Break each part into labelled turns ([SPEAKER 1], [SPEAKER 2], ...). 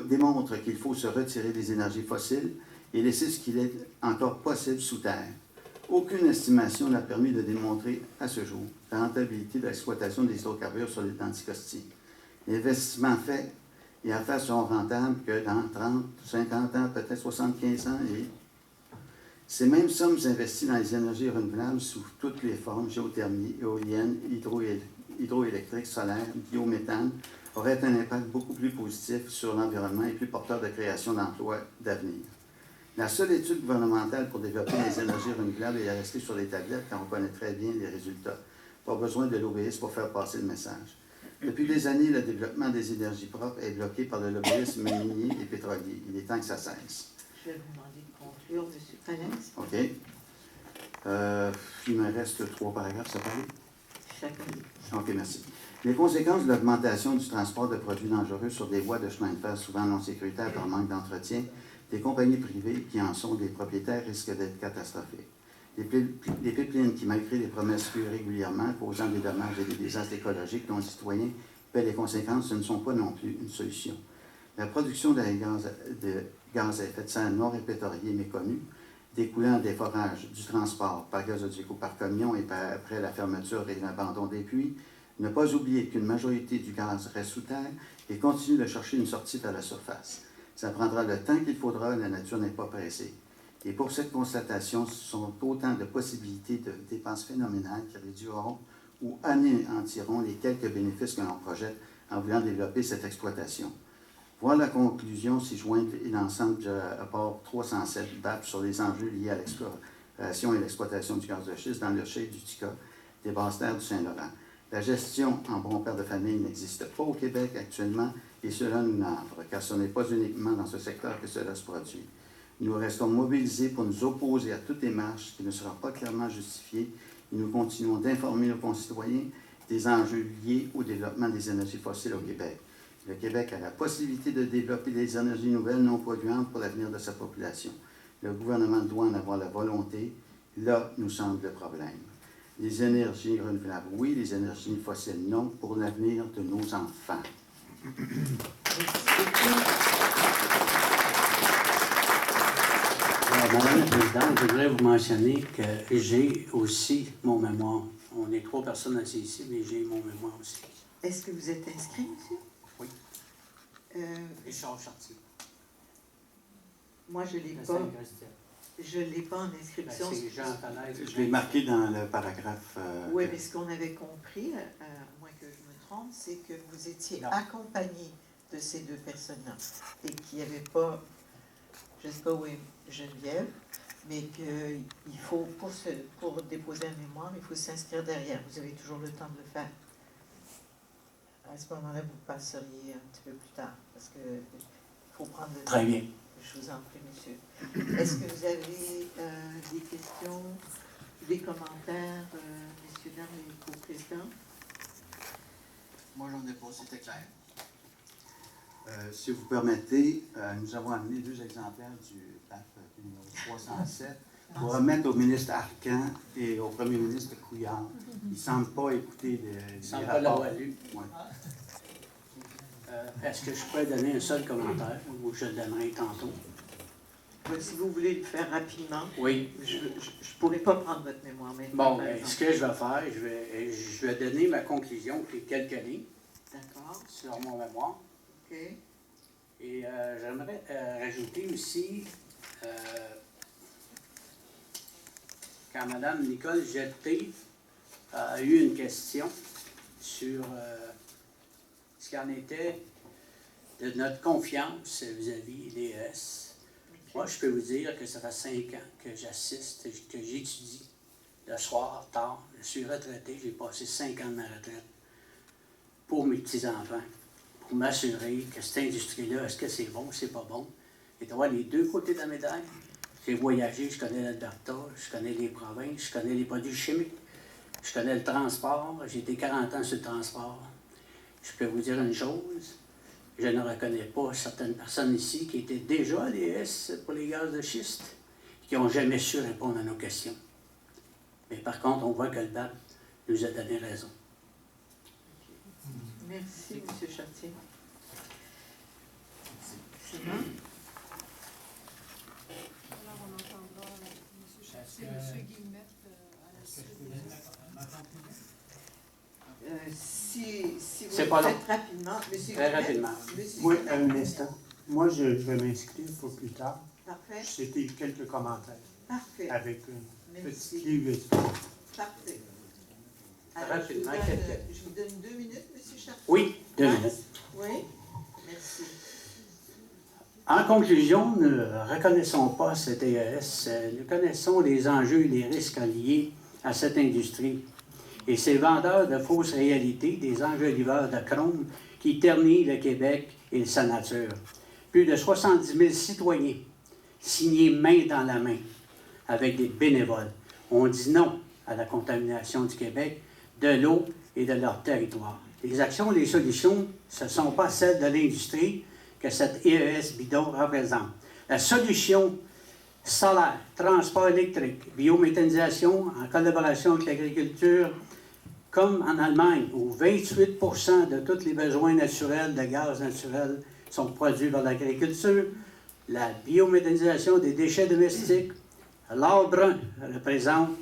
[SPEAKER 1] démontre qu'il faut se retirer des énergies fossiles et laisser ce qu'il est encore possible sous terre. Aucune estimation n'a permis de démontrer à ce jour la rentabilité de l'exploitation des hydrocarbures sur l'île d'Anticosti. Les investissements faits et à faire seront rentables que dans 30, 50 ans, peut-être 75 ans. Et ces mêmes sommes investies dans les énergies renouvelables sous toutes les formes, géothermie, éolienne, hydroélectrique, solaire, biométhane, auraient un impact beaucoup plus positif sur l'environnement et plus porteur de création d'emplois d'avenir. La seule étude gouvernementale pour développer les énergies renouvelables est restée sur les tablettes car on connaît très bien les résultats. Pas besoin de lobbyistes pour faire passer le message. Depuis des années, le développement des énergies propres est bloqué par le lobbyisme minier et pétrolier. Il est temps que ça cesse.
[SPEAKER 2] Je vais vous demander de conclure, M. Falaise.
[SPEAKER 1] OK. Il me reste 3 paragraphes, ça paraît?
[SPEAKER 2] Chacun.
[SPEAKER 1] OK, merci. Les conséquences de l'augmentation du transport de produits dangereux sur des voies de chemin de fer souvent non sécuritaires par manque d'entretien des compagnies privées qui en sont des propriétaires risquent d'être catastrophiques. Les pipelines qui, malgré les promesses faites régulièrement, causant des dommages et des désastres écologiques dont les citoyens paient les conséquences, ce ne sont pas non plus une solution. La production de gaz à effet de serre non répertoriés mais connus, découlant des forages, du transport par gazoduc ou par camion et après la fermeture et l'abandon des puits, ne pas oublier qu'une majorité du gaz reste sous terre et continue de chercher une sortie vers la surface. Ça prendra le temps qu'il faudra, la nature n'est pas pressée. Et pour cette constatation, ce sont autant de possibilités de dépenses phénoménales qui réduiront ou anéantiront les quelques bénéfices que l'on projette en voulant développer cette exploitation. Voir la conclusion s'y joindre et l'ensemble du rapport 307 BAP sur les enjeux liés à l'exploration et l'exploitation du gaz de schiste dans le chai d'Utica, des basses-terres du Saint-Laurent. La gestion en bon père de famille n'existe pas au Québec actuellement et cela nous navre, car ce n'est pas uniquement dans ce secteur que cela se produit. Nous restons mobilisés pour nous opposer à toute démarche qui ne sera pas clairement justifiée et nous continuons d'informer nos concitoyens des enjeux liés au développement des énergies fossiles au Québec. Le Québec a la possibilité de développer des énergies nouvelles non polluantes pour l'avenir de sa population. Le gouvernement doit en avoir la volonté. Là nous semble le problème. Les énergies renouvelables, oui, les énergies fossiles, non, pour l'avenir de nos enfants.
[SPEAKER 3] Madame la Présidente, je voudrais vous mentionner que j'ai aussi mon mémoire. On est 3 personnes assises ici, mais j'ai mon mémoire aussi.
[SPEAKER 2] Est-ce que vous êtes inscrit, monsieur?
[SPEAKER 3] Oui. Richard Chartier.
[SPEAKER 2] Moi, je ne l'ai pas. Je ne l'ai pas en inscription.
[SPEAKER 3] C'est Jean Falaise.
[SPEAKER 1] Je l'ai marqué dans le paragraphe.
[SPEAKER 2] Oui, mais ce qu'on avait compris, à moins que je me trompe, c'est que vous étiez accompagné de ces 2 personnes-là et qu'il n'y avait pas, je ne sais pas où est Geneviève, mais qu'il faut, pour déposer un mémoire, il faut s'inscrire derrière. Vous avez toujours le temps de le faire. À ce moment-là, vous passeriez un petit peu plus tard, parce qu'il faut prendre le temps.
[SPEAKER 3] Très bien.
[SPEAKER 2] Je vous en prie, monsieur. Est-ce que vous avez des questions, des commentaires, messieurs, dames, les co-présidents?
[SPEAKER 4] Moi, j'en ai pas, c'était clair.
[SPEAKER 1] Si vous permettez, nous avons amené 2 exemplaires du PAP numéro 307 pour remettre au ministre Arcan et au premier ministre Couillard. Ils ne semblent pas écouter les
[SPEAKER 3] semblent
[SPEAKER 1] rapports.
[SPEAKER 3] pas l'avoir lu.
[SPEAKER 1] Ouais.
[SPEAKER 3] Est-ce que je pourrais donner un seul commentaire ou je le donnerai tantôt?
[SPEAKER 2] Si vous voulez le faire rapidement,
[SPEAKER 3] Oui.
[SPEAKER 2] je ne pourrais pas prendre votre mémoire maintenant.
[SPEAKER 3] Bon, ce que je vais faire, je vais donner ma conclusion, qui est quelques lignes.
[SPEAKER 2] D'accord.
[SPEAKER 3] Sur mon mémoire.
[SPEAKER 2] OK.
[SPEAKER 3] Et j'aimerais rajouter aussi, quand Mme Nicole Jeté a eu une question sur ce qu'en était de notre confiance vis-à-vis l'ES. Moi, je peux vous dire que ça fait 5 ans que j'assiste, que j'étudie le soir, tard. Je suis retraité, j'ai passé 5 ans de ma retraite pour mes petits-enfants, pour m'assurer que cette industrie-là, est-ce que c'est bon, c'est pas bon, et d'avoir les 2 côtés de la médaille. J'ai voyagé, je connais l'Alberta, je connais les provinces, je connais les produits chimiques, je connais le transport, j'ai été 40 ans sur le transport. Je peux vous dire une chose, je ne reconnais pas certaines personnes ici qui étaient déjà à l'ES pour les gaz de schiste, qui n'ont jamais su répondre à nos questions. Mais par contre, on voit que le BAP nous a donné raison.
[SPEAKER 2] Merci, M. Chartier. effectivement.
[SPEAKER 5] Alors, on entendra M. Chartier, M. Guillemette à la suite.
[SPEAKER 2] Si vous
[SPEAKER 3] C'est
[SPEAKER 2] le
[SPEAKER 3] pas long.
[SPEAKER 2] faites rapidement, monsieur
[SPEAKER 3] Très
[SPEAKER 2] Guillemette,
[SPEAKER 3] rapidement.
[SPEAKER 2] monsieur
[SPEAKER 6] Oui,
[SPEAKER 2] Guillemette.
[SPEAKER 6] un instant. Moi, je vais m'inscrire pour plus tard.
[SPEAKER 2] Parfait,
[SPEAKER 6] C'était quelques commentaires
[SPEAKER 2] parfait.
[SPEAKER 6] avec une petite
[SPEAKER 2] Merci.
[SPEAKER 6] clé USB.
[SPEAKER 2] Parfait. Alors,
[SPEAKER 3] Rapidement,
[SPEAKER 2] je vous donne 2 minutes, monsieur Chartier.
[SPEAKER 3] Oui, 2
[SPEAKER 2] Max?
[SPEAKER 3] minutes.
[SPEAKER 2] Oui, merci.
[SPEAKER 3] En conclusion, ne reconnaissons pas cette EES, nous connaissons les enjeux et les risques liés à cette industrie et ces vendeurs de fausses réalités, des enjoliveurs de chrome qui ternissent le Québec et sa nature. Plus de 70 000 citoyens signés main dans la main avec des bénévoles ont dit non à la contamination du Québec, de l'eau et de leur territoire. Les actions et les solutions, ce ne sont pas celles de l'industrie que cette EES bidon représente. La solution solaire, transport électrique, biométhanisation en collaboration avec l'agriculture, comme en Allemagne, où 28 % de tous les besoins naturels de gaz naturel sont produits par l'agriculture, la biométhanisation des déchets domestiques, l'or brun représente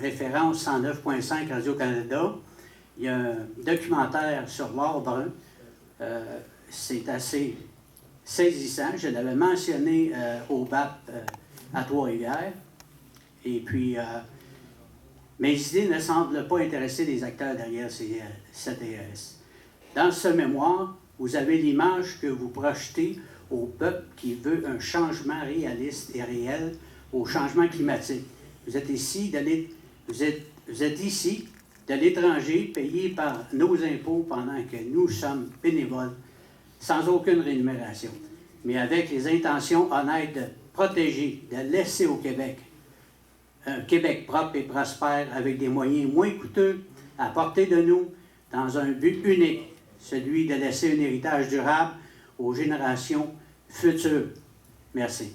[SPEAKER 3] référence 109.5 Radio-Canada. Il y a un documentaire sur l'or brun. C'est assez saisissant. Je l'avais mentionné au BAP à Trois-Rivières. Et puis, mes idées ne semblent pas intéresser les acteurs derrière cette EES. Dans ce mémoire, vous avez l'image que vous projetez au peuple qui veut un changement réaliste et réel au changement climatique. Vous êtes ici de l'étranger, payé par nos impôts pendant que nous sommes bénévoles, sans aucune rémunération, mais avec les intentions honnêtes de protéger, de laisser au Québec un Québec propre et prospère avec des moyens moins coûteux à portée de nous dans un but unique, celui de laisser un héritage durable aux générations futures. Merci.